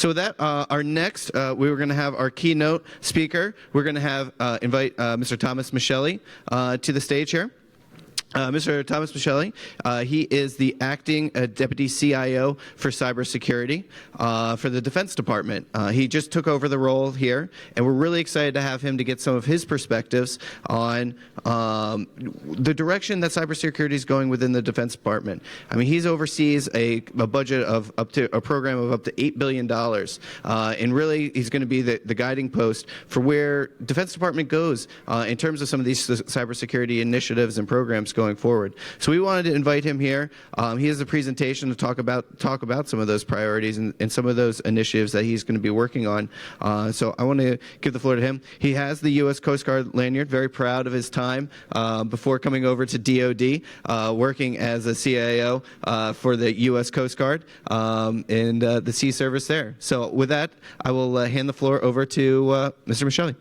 So with that, our next, we were going to have our keynote speaker. We're going to have invite Mr. Thomas Michelli to the stage here. Mr. Thomas Michelli, he is the acting Deputy CIO for Cybersecurity for the Defense Department. He just took over the role here, and we're really excited to have him to get some of his perspectives on the direction that cybersecurity is going within the Defense Department. I mean, he oversees a budget of up to a program of up to $8 billion, and really he's going to be the guiding post for where Defense Department goes in terms of some of these cybersecurity initiatives and programs going forward. So we wanted to invite him here. He has a presentation to talk about some of those priorities and some of those initiatives that he's going to be working on. So I want to give the floor to him. He has the U.S. Coast Guard lanyard, very proud of his time before coming over to DoD, working as a CIO for the U.S. Coast Guard and the sea service there. So with that, I will hand the floor over to Mr. Michelli.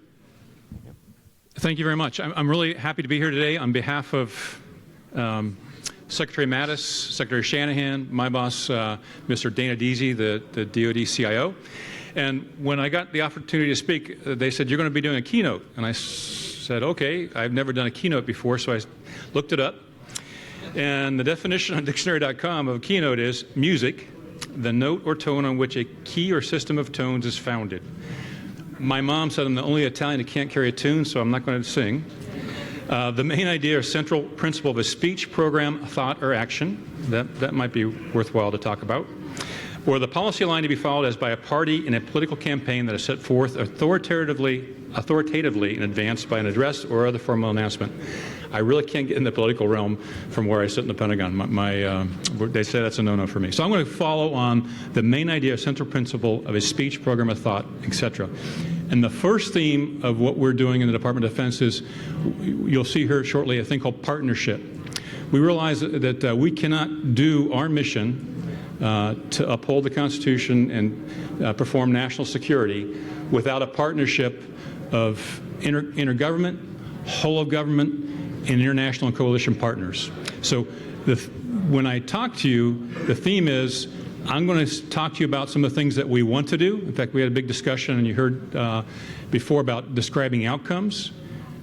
Thank you very much. I'm really happy to be here today on behalf of Secretary Mattis, Secretary Shanahan, my boss, Mr. Dana Deasy, the DoD CIO. And when I got the opportunity to speak, they said, "You're going to be doing a keynote." And I said, "Okay, I've never done a keynote before," so I looked it up. And the definition on dictionary.com of a keynote is music, the note or tone on which a key or system of tones is founded. My mom said I'm the only Italian who can't carry a tune, so I'm not going to sing. The main idea or central principle of a speech, program, thought, or action, that might be worthwhile to talk about, or the policy line to be followed as by a party in a political campaign that is set forth authoritatively in advance by an address or other formal announcement. I really can't get in the political realm from where I sit in the Pentagon. They say that's a no-no for me. So I'm going to follow on the main idea, central principle of a speech, program, of thought, etc. And the first theme of what we're doing in the Department of Defense is, you'll see here shortly, a thing called partnership. We realize that we cannot do our mission to uphold the Constitution and perform national security without a partnership of intergovernment, whole of government, and international and coalition partners. So when I talk to you, the theme is, I'm going to talk to you about some of the things that we want to do. In fact, we had a big discussion, and you heard before about describing outcomes,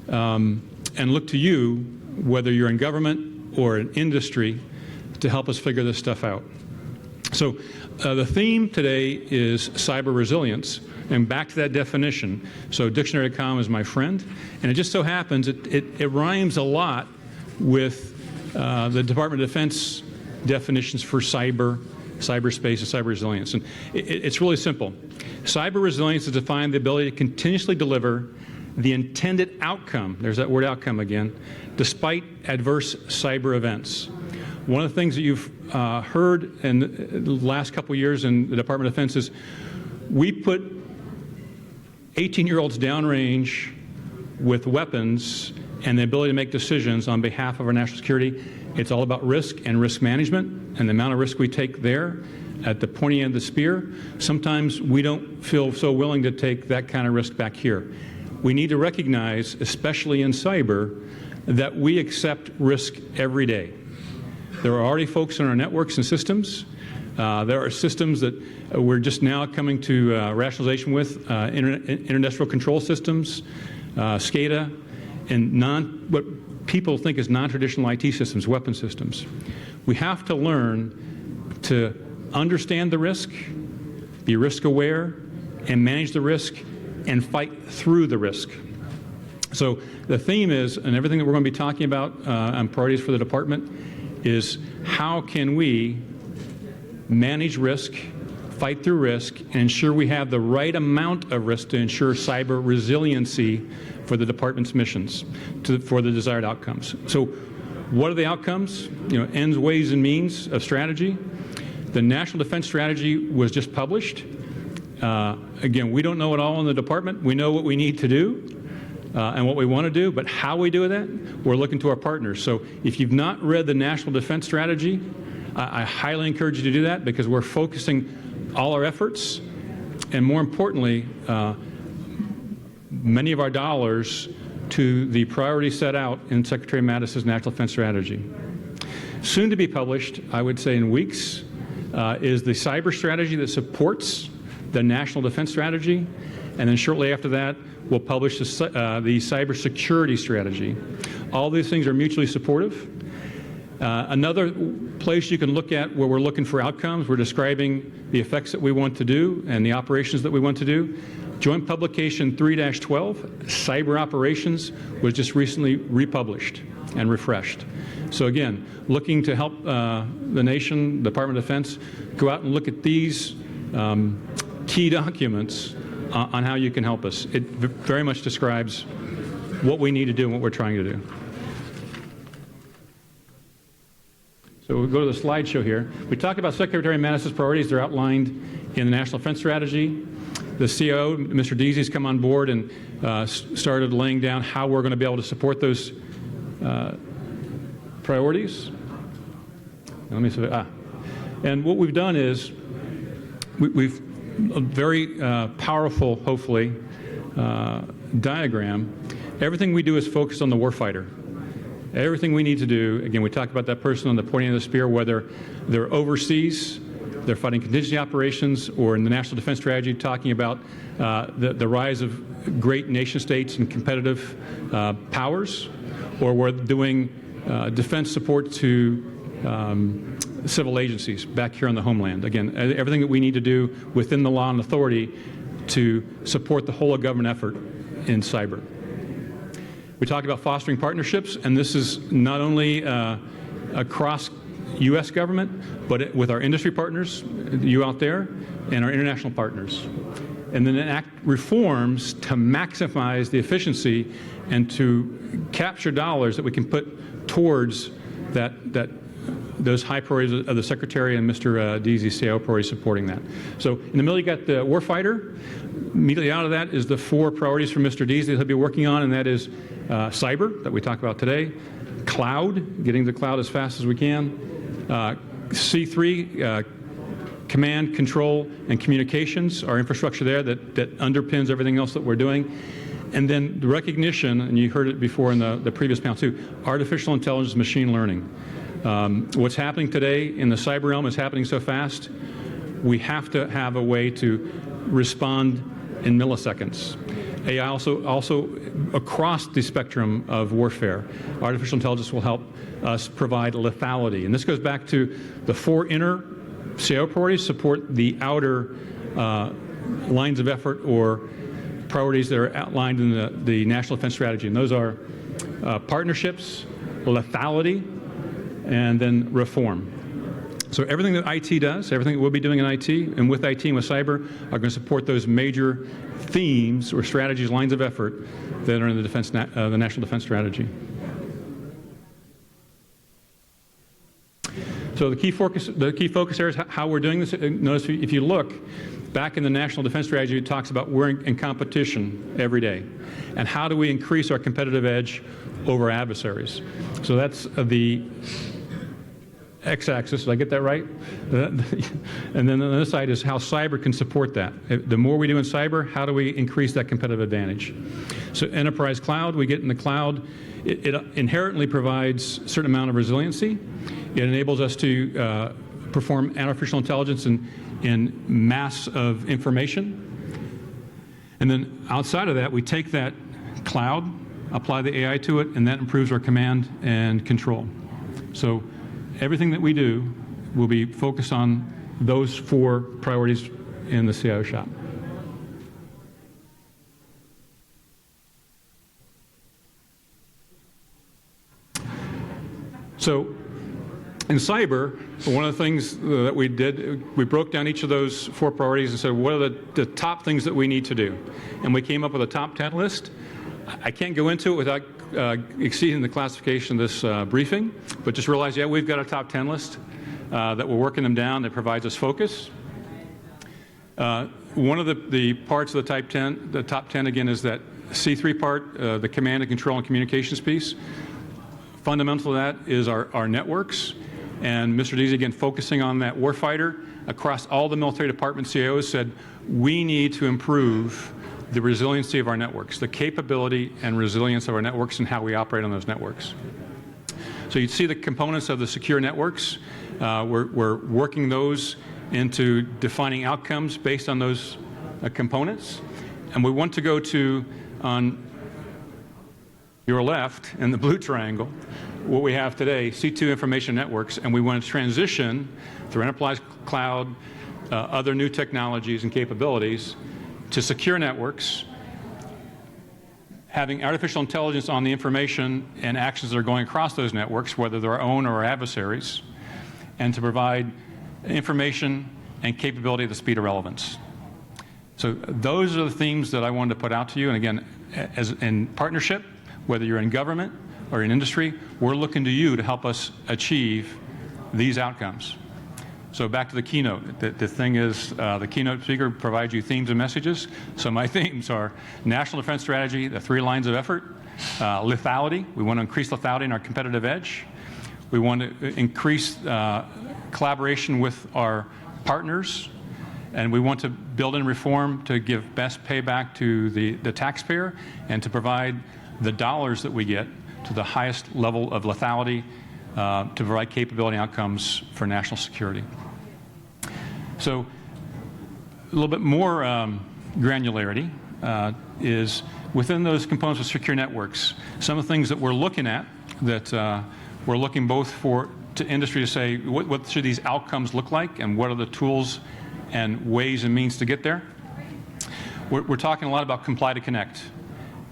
and look to you, whether you're in government or in industry, to help us figure this stuff out. So the theme today is cyber resilience, and back to that definition. So dictionary.com is my friend, and it just so happens it rhymes a lot with the Department of Defense definitions for cyberspace and cyber resilience. And it's really simple. Cyber resilience is defined the ability to continuously deliver the intended outcome, there's that word outcome again, despite adverse cyber events. One of the things that you've heard in the last couple of years in the Department of Defense is we put 18-year-olds downrange with weapons and the ability to make decisions on behalf of our national security. It's all about risk and risk management and the amount of risk we take there at the pointy end of the spear. Sometimes we don't feel so willing to take that kind of risk back here. We need to recognize, especially in cyber, that we accept risk every day. There are already folks in our networks and systems. There are systems that we're just now coming to rationalization with, interindustrial control systems, SCADA, and what people think is non-traditional IT systems, weapon systems. We have to learn to understand the risk, be risk aware, and manage the risk, and fight through the risk. So the theme is, and everything that we're going to be talking about on priorities for the department, is how can we manage risk, fight through risk, and ensure we have the right amount of risk to ensure cyber resiliency for the department's missions, for the desired outcomes. So what are the outcomes? Ends, ways, and means of strategy. The National Defense Strategy was just published. Again, we don't know it all in the department. We know what we need to do and what we want to do, but how we do that, we're looking to our partners. So if you've not read the National Defense Strategy, I highly encourage you to do that, because we're focusing all our efforts and, more importantly, many of our dollars to the priorities set out in Secretary Mattis's National Defense Strategy. Soon to be published, I would say in weeks, is the cyber strategy that supports the National Defense Strategy, and then shortly after that, we'll publish the Cybersecurity Strategy. All these things are mutually supportive. Another place you can look at where we're looking for outcomes, we're describing the effects that we want to do and the operations that we want to do. Joint Publication 3-12, Cyber Operations, was just recently republished and refreshed. So again, looking to help the nation, Department of Defense, go out and look at these key documents on how you can help us. It very much describes what we need to do and what we're trying to do. So we'll go to the slideshow here. We talked about Secretary Mattis's priorities. They're outlined in the National Defense Strategy. The COO, Mr. Deasy, has come on board and started laying down how we're going to be able to support those priorities. Let me see. And what we've done is we've a very powerful, hopefully, diagram. Everything we do is focused on the warfighter. Everything we need to do, again, we talked about that person on the pointing of the spear, whether they're overseas, they're fighting contingency operations, or in the National Defense Strategy talking about the rise of great nation states and competitive powers, or we're doing defense support to civil agencies back here on the homeland. Again, everything that we need to do within the law and authority to support the whole of government effort in cyber. We talked about fostering partnerships, and this is not only across U.S. government, but with our industry partners, you out there, and our international partners. And then enact reforms to maximize the efficiency and to capture dollars that we can put towards those high priorities of the Secretary and Mr. Deasy, CIO priorities supporting that. So in the middle, you got the warfighter. Immediately out of that is the 4 priorities for Mr. Deasy that he'll be working on, and that is cyber, that we talked about today, cloud, getting to the cloud as fast as we can, C3, command, control, and communications, our infrastructure there that underpins everything else that we're doing. And then the recognition, and you heard it before in the previous panel too, artificial intelligence, machine learning. What's happening today in the cyber realm is happening so fast, we have to have a way to respond in milliseconds. AI also across the spectrum of warfare. Artificial intelligence will help us provide lethality. And this goes back to the 4 inner CIO priorities support the outer lines of effort or priorities that are outlined in the National Defense Strategy. And those are partnerships, lethality, and then reform. So everything that IT does, everything that we'll be doing in IT and with IT and with cyber are going to support those major themes or strategies, lines of effort that are in the National Defense Strategy. So the key focus areas, how we're doing this. Notice if you look back in the National Defense Strategy, it talks about we're in competition every day, and how do we increase our competitive edge over adversaries. So that's the x-axis, did I get that right? And then on the other side is how cyber can support that. The more we do in cyber, how do we increase that competitive advantage? So enterprise cloud, we get in the cloud, it inherently provides a certain amount of resiliency. It enables us to perform artificial intelligence in mass of information. And then outside of that, we take that cloud, apply the AI to it, and that improves our command and control. So everything that we do will be focused on those 4 priorities in the CIO shop. So in cyber, one of the things that we did, we broke down each of those 4 priorities and said, what are the top things that we need to do? And we came up with a top 10 list. I can't go into it without exceeding the classification of this briefing, but just realize, yeah, we've got a top 10 list that we're working them down that provides us focus. One of the parts of the top 10 again is that C3 part, the command and control and communications piece. Fundamental to that is our networks, and Mr. Deasy again focusing on that warfighter across all the military department CIOs said we need to improve the resiliency of our networks, the capability and resilience of our networks and how we operate on those networks. So you see the components of the secure networks. We're working those into defining outcomes based on those components. And we want to go to, on your left, in the blue triangle, what we have today, C2 information networks, and we want to transition through enterprise cloud, other new technologies and capabilities to secure networks, having artificial intelligence on the information and actions that are going across those networks, whether they're our own or our adversaries, and to provide information and capability at the speed of relevance. So those are the themes that I wanted to put out to you. And again, as in partnership, whether you're in government or in industry, we're looking to you to help us achieve these outcomes. So back to the keynote. The thing is, the keynote speaker provides you themes and messages. So my themes are national defense strategy, the 3 lines of effort, lethality. We want to increase lethality in our competitive edge. We want to increase collaboration with our partners. And we want to build in reform to give best payback to the taxpayer and to provide the dollars that we get to the highest level of lethality to provide capability and outcomes for national security. So a little bit more granularity is within those components of secure networks, some of the things that we're looking at that we're looking both to industry to say what should these outcomes look like and what are the tools and ways and means to get there. We're talking a lot about comply to connect.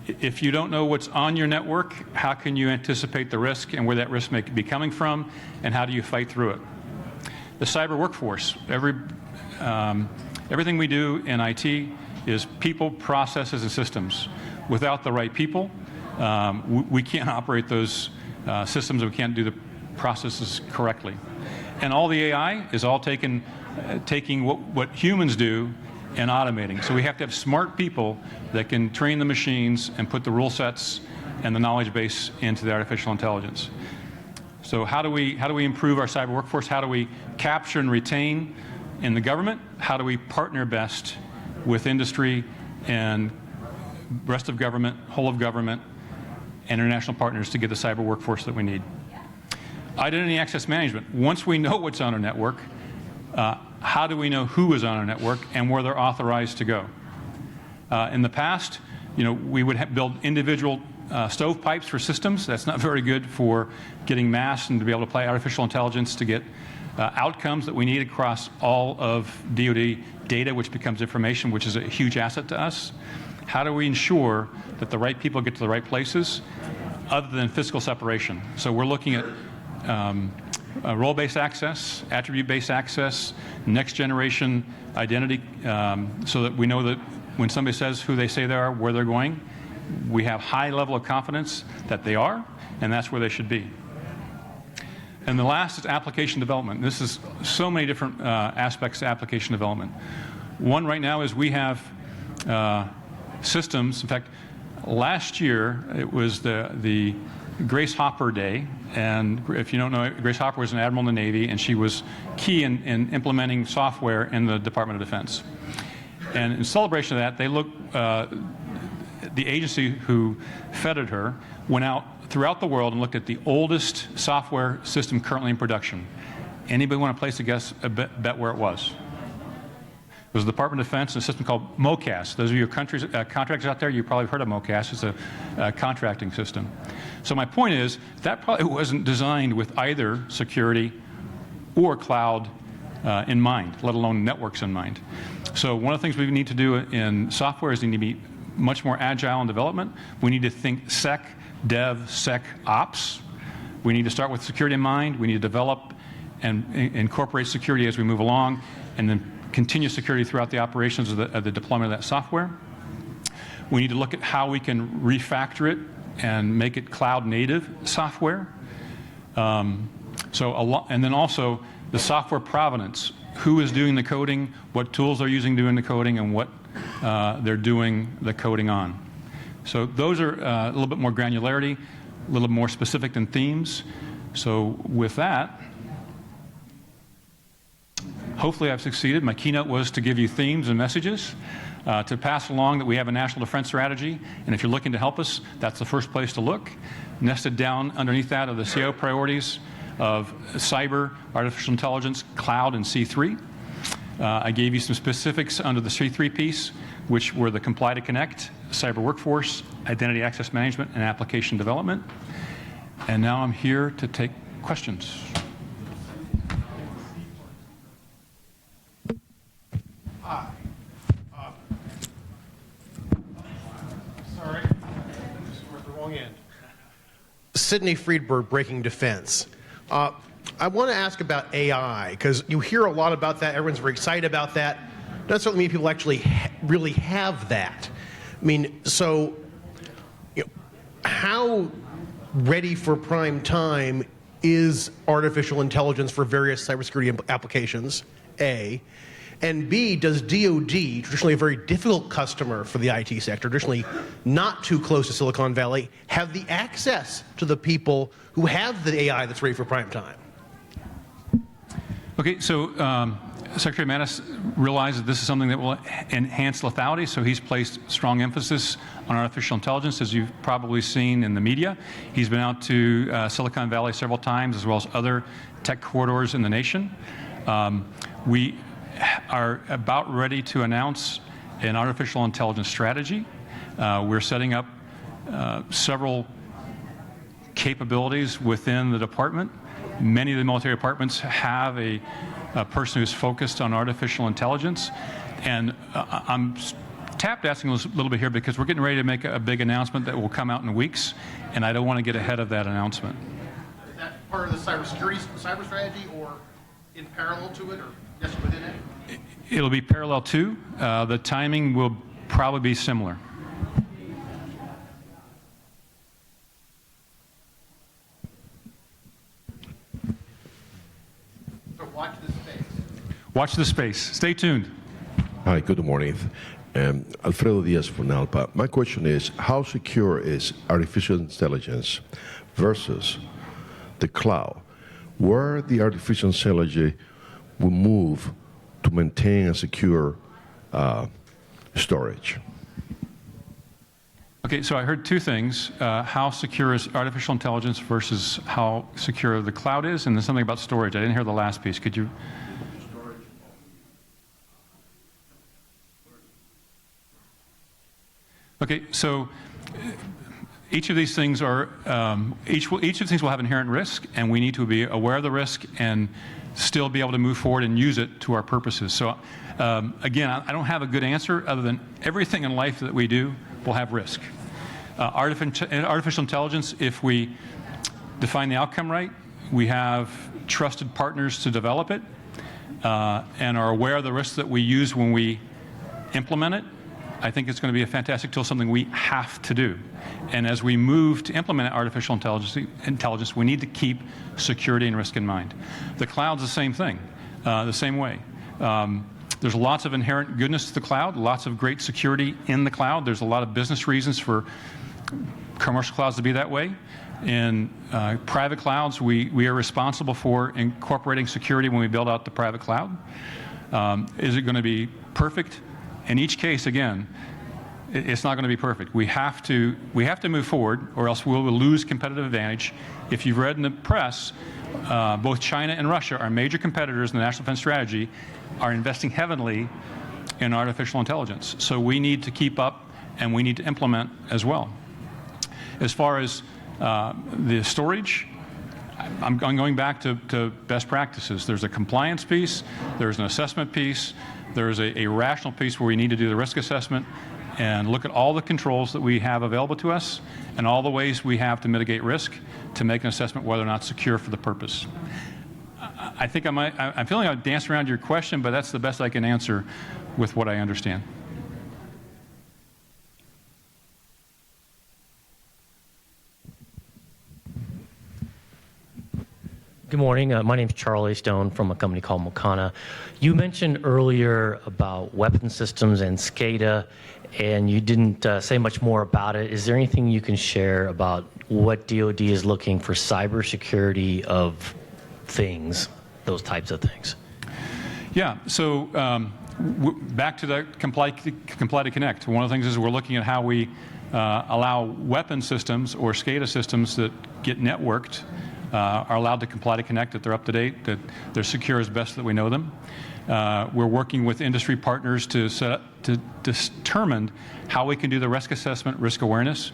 If you don't know what's on your network, how can you anticipate the risk and where that risk may be coming from, and how do you fight through it? The cyber workforce. Everything we do in IT is people, processes, and systems. Without the right people, we can't operate those systems, and we can't do the processes correctly. And all the AI is all taking what humans do and automating. So we have to have smart people that can train the machines and put the rule sets and the knowledge base into the artificial intelligence. So how do we improve our cyber workforce? How do we capture and retain in the government? How do we partner best with industry and rest of government, whole of government, and international partners to get the cyber workforce that we need? Identity access management. Once we know what's on our network, how do we know who is on our network and where they're authorized to go? In the past, we would build individual stovepipes for systems. That's not very good for getting mass and to be able to apply artificial intelligence to get outcomes that we need across all of DoD data, which becomes information, which is a huge asset to us. How do we ensure that the right people get to the right places other than physical separation? So we're looking at role-based access, attribute-based access, next-generation identity, so that we know that when somebody says who they say they are, where they're going, we have high level of confidence that they are, and that's where they should be. And the last is application development. This is so many different aspects of application development. One right now is we have systems. In fact, last year it was the Grace Hopper Day, and if you don't know, Grace Hopper was an admiral in the Navy, and she was key in implementing software in the Department of Defense. And in celebration of that, the agency who feted her went out throughout the world and looked at the oldest software system currently in production. Anybody want to place a bet where it was? It was the Department of Defense and a system called MOCAS. Those of you contractors out there, you probably heard of MOCAS. It's a contracting system. So my point is, that probably wasn't designed with either security or cloud in mind, let alone networks in mind. So one of the things we need to do in software is we need to be much more agile in development. We need to think sec, dev, sec, ops. We need to start with security in mind. We need to develop and incorporate security as we move along, and then continue security throughout the operations of the deployment of that software. We need to look at how we can refactor it and make it cloud native software. And then also the software provenance. Who is doing the coding, what tools they're using doing the coding, and what they're doing the coding on. So those are a little bit more granularity, a little more specific than themes. So with that, hopefully I've succeeded. My keynote was to give you themes and messages, to pass along that we have a national defense strategy, and if you're looking to help us, that's the first place to look. Nested down underneath that are the CIO priorities of cyber, artificial intelligence, cloud, and C3. I gave you some specifics under the C3 piece, which were the Comply to Connect, Cyber Workforce, Identity Access Management, and Application Development. And now I'm here to take questions. Sorry, we're at the wrong end. Sidney Friedberg, Breaking Defense. I want to ask about AI, because you hear a lot about that. Everyone's very excited about that. Doesn't certainly mean people actually really have that. I mean, so how ready for prime time is artificial intelligence for various cybersecurity applications, A? And B, does DoD, traditionally a very difficult customer for the IT sector, traditionally not too close to Silicon Valley, have the access to the people who have the AI that's ready for prime time? Okay, so Secretary Mattis realized that this is something that will enhance lethality, so he's placed strong emphasis on artificial intelligence, as you've probably seen in the media. He's been out to Silicon Valley several times, as well as other tech corridors in the nation. We are about ready to announce an artificial intelligence strategy. We're setting up several capabilities within the department. Many of the military departments have a person who's focused on artificial intelligence. And I'm tap dancing a little bit here because we're getting ready to make a big announcement that will come out in weeks, and I don't want to get ahead of that announcement. Is that part of the cyber strategy, or in parallel to it, or just within it? It'll be parallel to. The timing will probably be similar. So watch this space. Watch the space. Stay tuned. Hi, good morning. Alfredo Diaz from NALPA. My question is, how secure is artificial intelligence versus the cloud, where the artificial intelligence will move to maintain a secure storage? Okay, so I heard two things. How secure is artificial intelligence versus how secure the cloud is, and then something about storage. I didn't hear the last piece. Could you? Okay, so each of these things are each of these things will have inherent risk, and we need to be aware of the risk and still be able to move forward and use it to our purposes. So again, I don't have a good answer other than everything in life that we do will have risk. Artificial intelligence, if we define the outcome right, we have trusted partners to develop it, and are aware of the risks that we use when we implement it. I think it's going to be a fantastic tool, something we have to do. And as we move to implement artificial intelligence, we need to keep security and risk in mind. The cloud's the same thing, the same way. There's lots of inherent goodness to the cloud, lots of great security in the cloud. There's a lot of business reasons for commercial clouds to be that way. In private clouds, we are responsible for incorporating security when we build out the private cloud. Is it going to be perfect? In each case, again, it's not going to be perfect. We have to move forward, or else we'll lose competitive advantage. If you've read in the press, both China and Russia, our major competitors in the National Defense Strategy, are investing heavily in artificial intelligence. So we need to keep up, and we need to implement as well. As far as the storage, I'm going back to best practices. There's a compliance piece, there's an assessment piece, there's a rational piece where we need to do the risk assessment and look at all the controls that we have available to us and all the ways we have to mitigate risk to make an assessment whether or not secure for the purpose. I think I'm feeling I've danced around your question, but that's the best I can answer with what I understand. Good morning. My name is Charlie Stone from a company called Mocana. You mentioned earlier about weapon systems and SCADA, and you didn't say much more about it. Is there anything you can share about what DoD is looking for cybersecurity of things, those types of things? Yeah. So back to the comply to connect. One of the things is we're looking at how we allow weapon systems or SCADA systems that get networked are allowed to comply to connect, that they're up to date, that they're secure as best that we know them. We're working with industry partners to determine how we can do the risk assessment, risk awareness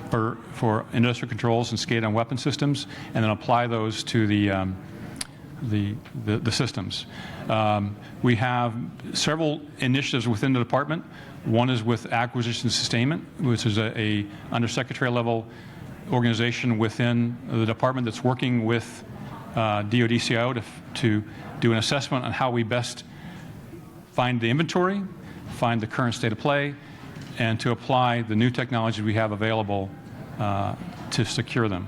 for industrial controls and SCADA and weapon systems, and then apply those to the systems. We have several initiatives within the department. One is with acquisition sustainment, which is a undersecretary level organization within the department that's working with DoD-CIO to do an assessment on how we best find the inventory, find the current state of play, and to apply the new technology we have available to secure them.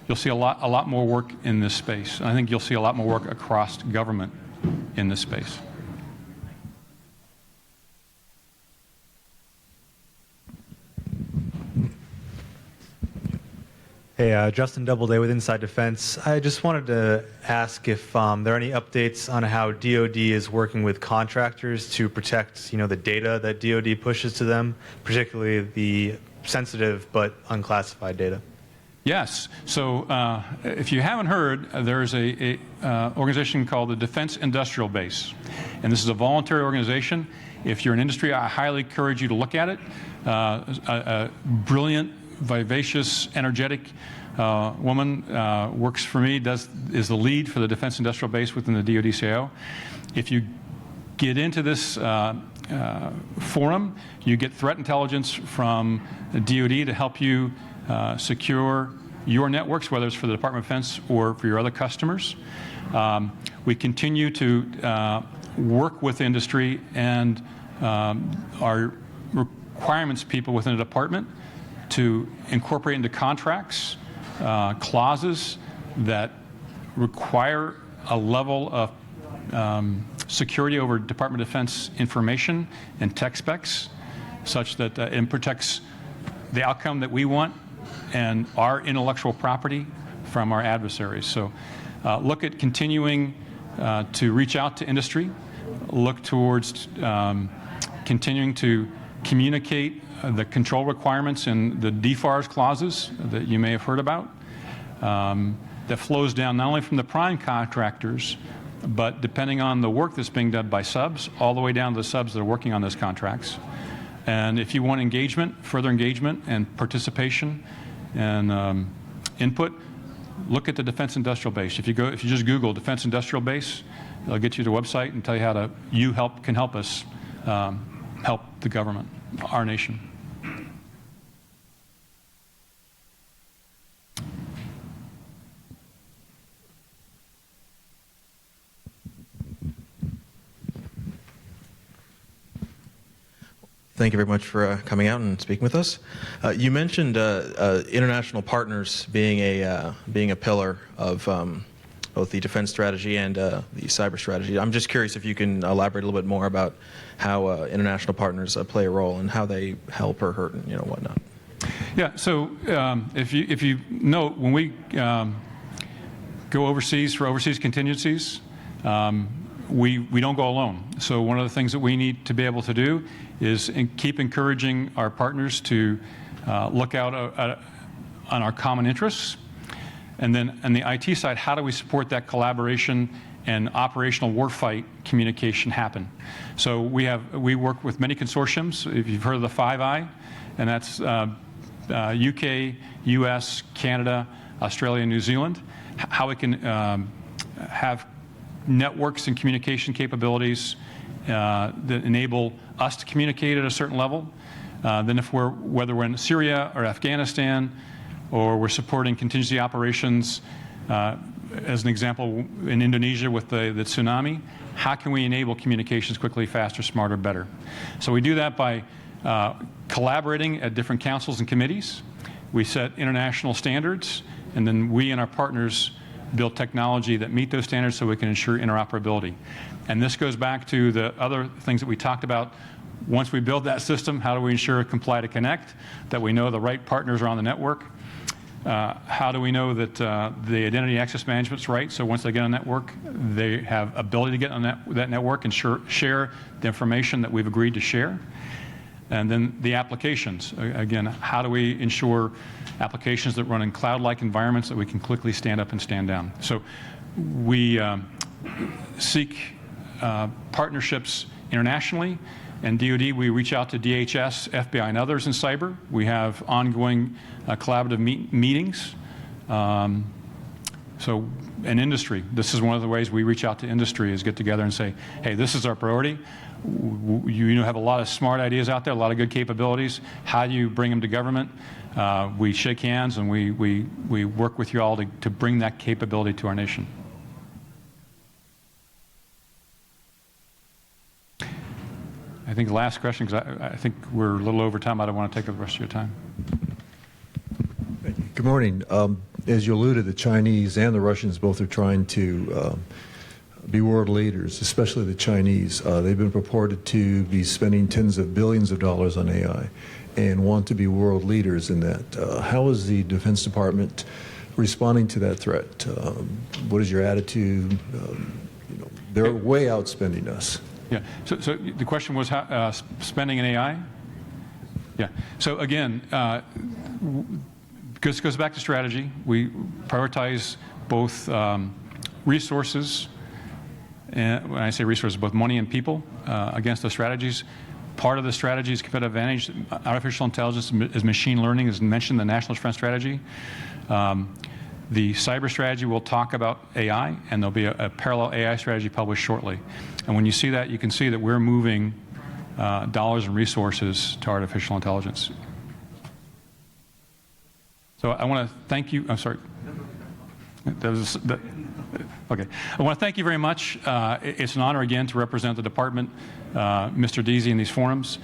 You'll see a lot more work in this space. And I think you'll see a lot more work across government in this space. Hey, Justin Doubleday with Inside Defense. I just wanted to ask if there are any updates on how DoD is working with contractors to protect, the data that DoD pushes to them, particularly the sensitive but unclassified data. Yes. So if you haven't heard, there's a organization called the Defense Industrial Base. And this is a voluntary organization. If you're in industry, I highly encourage you to look at it. A brilliant, vivacious, energetic woman works for me, is the lead for the Defense Industrial Base within the DoD-CIO. If you get into this forum, you get threat intelligence from the DoD to help you secure your networks, whether it's for the Department of Defense or for your other customers. We continue to work with industry and our requirements people within the department to incorporate into contracts clauses that require a level of security over Department of Defense information and tech specs such that it protects the outcome that we want and our intellectual property from our adversaries. So look at continuing to reach out to industry, look towards continuing to communicate the control requirements in the DFARS clauses that you may have heard about that flows down not only from the prime contractors, but depending on the work that's being done by subs, all the way down to the subs that are working on those contracts. And if you want engagement, further engagement and participation and input, look at the Defense Industrial Base. If you just Google Defense Industrial Base, it'll get you to the website and tell you how you can help us help the government, our nation. Thank you very much for coming out and speaking with us. You mentioned international partners being a pillar of both the defense strategy and the cyber strategy. I'm just curious if you can elaborate a little bit more about how international partners play a role and how they help or hurt and whatnot. Yeah. So if you note, when we go overseas for overseas contingencies, we don't go alone. So one of the things that we need to be able to do is keep encouraging our partners to look out on our common interests. And then on the IT side, how do we support that collaboration and operational warfight communication happen? So we work with many consortiums. If you've heard of the Five Eye, and that's UK, US, Canada, Australia, and New Zealand, how we can have networks and communication capabilities that enable us to communicate at a certain level. Then whether we're in Syria or Afghanistan, or we're supporting contingency operations, as an example, in Indonesia with the tsunami, how can we enable communications quickly, faster, smarter, better? So we do that by collaborating at different councils and committees. We set international standards, and then we and our partners build technology that meet those standards so we can ensure interoperability. And this goes back to the other things that we talked about. Once we build that system, how do we ensure comply to connect, that we know the right partners are on the network? How do we know that the identity access management's right, so once they get on the network, they have ability to get on that network and share the information that we've agreed to share? And then the applications. Again, how do we ensure applications that run in cloud-like environments that we can quickly stand up and stand down? So we seek partnerships internationally. And DoD, we reach out to DHS, FBI, and others in cyber. We have ongoing collaborative meetings. So in industry, this is one of the ways we reach out to industry, is get together and say, hey, this is our priority. You have a lot of smart ideas out there, a lot of good capabilities. How do you bring them to government? We shake hands and we work with you all to bring that capability to our nation. I think the last question, because I think we're a little over time. I don't want to take up the rest of your time. Good morning. As you alluded, the Chinese and the Russians both are trying to be world leaders, especially the Chinese. They've been purported to be spending tens of billions of dollars on AI and want to be world leaders in that. How is the Defense Department responding to that threat? What is your attitude? They're way outspending us. Yeah. So the question was how, spending in AI? Yeah. So again, this goes back to strategy. We prioritize both resources, and when I say resources, both money and people against those strategies. Part of the strategy is competitive advantage. Artificial intelligence is machine learning, as mentioned in the National Defense Strategy. The cyber strategy will talk about AI, and there'll be a parallel AI strategy published shortly. And when you see that, you can see that we're moving dollars and resources to artificial intelligence. So I want to thank you. I'm sorry. Okay. I want to thank you very much. It's an honor again to represent the department, Mr. Deasy, in these forums.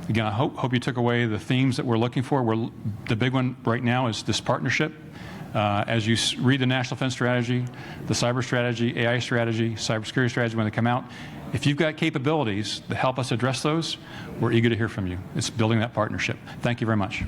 Again, I hope you took away the themes that we're looking for. The big one right now is this partnership. As you read the National Defense Strategy, the cyber strategy, AI strategy, cybersecurity strategy when they come out, if you've got capabilities that help us address those, we're eager to hear from you. It's building that partnership. Thank you very much.